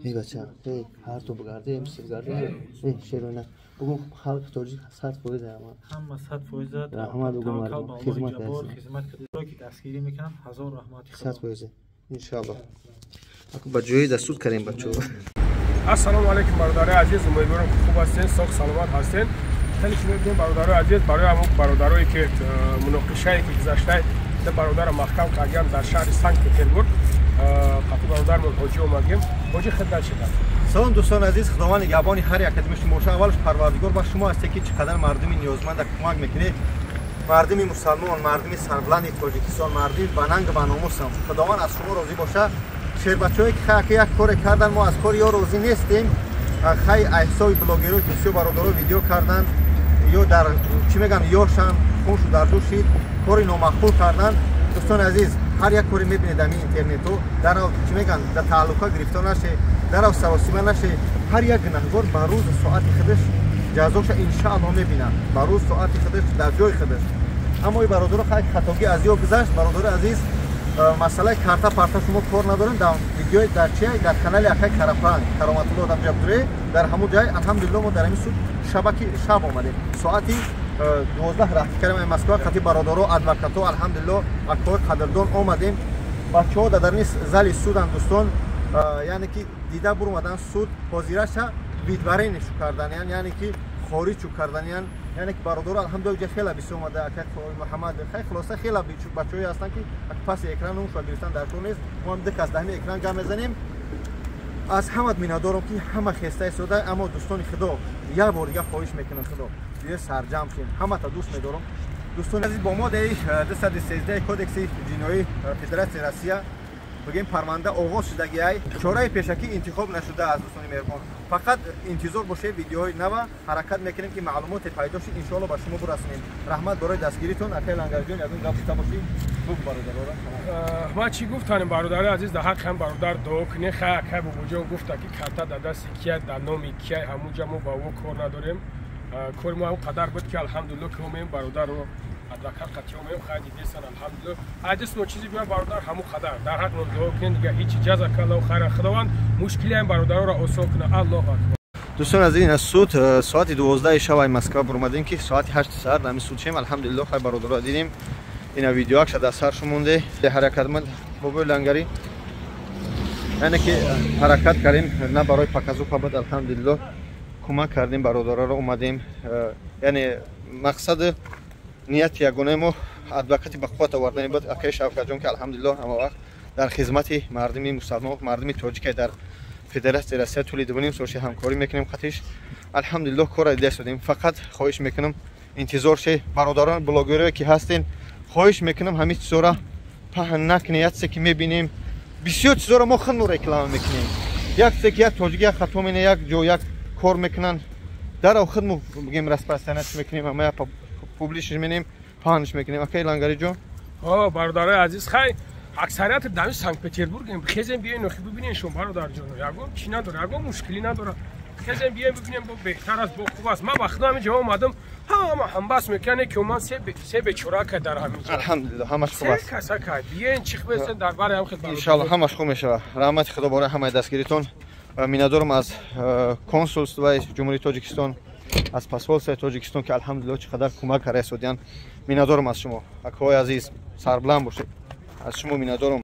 ای بچه هر تو بگرده امسی بگرده ای شیرونه بگم خلق توجیه 100% اما همه 100% رحمت بگم مردم خدمت هست خدمت کردی که دستگیری میکنم هزار رحمت خدا 100% انشالله اكو بجوی دستور کریم بچو السلام علیکم برادرای عزیز امیدوارم که خوب هستین ساق سلامت هستین خیلی شما دیدین برادرای عزیز برای همون برادرایی که مناقشه که گذشته ده برادر محکم کردیم در شهر سنت پترزبورگ خاطر برادرمون حاجی اومدیم حاجی خدمت شما سلام دوستان عزیز خداوند نگهبان هر یک کدوم شما باشه اولش پروردگار با شما است که چقدر مردمی نیازمند کمک میکنید مردمی مسلمان مردمی سربلند تاجیکستان مردمی بننگ و ناموس خداوند از شما راضی باشه شیر بچه‌ای که یک کار کردن ما از کار یا راضی نیستیم خیلی احسای بلاگرها که سه برادرها ویدیو کردن یا در چی میگن یاشان خونش در دوشید کاری نامعقول کردن دوستان عزیز هر یک کاری میبینید در اینترنتو در چی میگن در تعلقات گرفتار نشه در سواسیمه نشه هر یک گناهکار به روز ساعت خودش جزاش ان شاء الله میبینه به روز ساعت خودش در جای خودش اما این برادرها خیلی خطاگی از یا گذشت برادر عزیز مسئله کارتا پارتا شما کار ندارن در ویدیو در چی در کانال اخی کرپان کرامت الله در جبری در همون جای الحمدلله ما در این سود شبکه شب اومدیم ساعتی 12 راه کردیم مسکو خاطر برادرها ادوکاتو الحمدلله اکور قدردان اومدیم بچه‌ها در نیست زل سودن دوستان یعنی که دیده بر اومدن سود پذیرش ویدبری نشو کردن یعنی که خارج چو کردن یعنی که برادر الحمدلله خیلی بیس اومده اکه محمد خیلی خلاصه خیلی بچه‌ای هستن که پس اکران اون شو گرفتن در طول نیست ما هم دک از دهمی اکران گام میزنیم از همت میندارم که همه خسته شده اما دوستان خدا یک بار دیگه خواهش میکنم خدا یه سرجم شین همه تا دوست میدارم دوستان عزیز با ما در 213 کودکس جنایی فدراسیون روسیه بگیم پرونده آغاز شدگی ای چاره پیشکی انتخاب نشده از دوستان مهربان فقط انتظار باشه ویدیوهای نو حرکت میکنیم که معلومات پیدا شه ان شاء الله با شما برسونیم رحمت برای دستگیریتون اخیل انگرجون از اون گفته باشی خوب برادر ما چی گفتن برادر عزیز در حق هم برادر دعا کنه خیلی بوجو گفته که کارتا در دست کیه در نام کیه همونجا ما با او کار نداریم کار ما قدر بود که الحمدلله که همین برادر رو ادوکات قطعی همین خیلی دیدن الحمدلله عادت نو چیزی بیان برادر همو قدر در حق نو دعا کنه دیگه هیچ جزاک الله خیر خداوند مشکلی هم برادر را آسان کنه الله اکبر دوستان عزیز این سود ساعت 12 شب مسکو برآمدیم که ساعت 8 سر در سود شیم الحمدلله خیر برادر دیدیم این ویدیو اکش در سرش مونده حرکت من موبایل لنگری یعنی که حرکت کردیم نه برای پکازو فقط الحمدلله کمک کردیم برادرها را اومدیم یعنی مقصد نیت یگانه ما ادوکاتی به قوت آوردن بود اکای شوکت جان که الحمدلله همه وقت در خدمت مردمی مسلمان مردمی تاجیک در فدراسیون روسیه طول دوونیم سالش همکاری میکنیم خاطرش الحمدلله کار دست دادیم فقط خواهش میکنم انتظار شه برادران بلاگرایی که هستین خواهش میکنم همین چیزا پهن نکنید که میبینیم بسیار چیزا ما خودمون رکلام میکنیم یک سکی تاجیک خطا مینه یک جو یک کار میکنن در خودمون بگیم رسپرسنت میکنیم همه پوبلیش میکنیم پانش میکنیم اوکی لنگری جون برادرای عزیز خیلی اکثریت دانش سنت پترزبورگ خیزن بیاین نخی ببینین شما برادر جون یگو چی نداره یگو مشکلی نداره خیزن بیاین ببینیم با بهتر از با خوب است من وقتا همینجا اومدم هم بس میکنه که من سه بیچاره که در همینجا الحمدلله همش خوب است کسا که بیاین چیخ بسن در باره هم خدمت ان شاء الله همش خوب میشه رحمت خدا برای همه دستگیریتون میندارم از کنسولستوی جمهوری تاجیکستان از پاسپورت تاجیکستان که الحمدلله چقدر کمک رسوندن میندارم از شما اکوای عزیز سربلند باشید از شما میندارم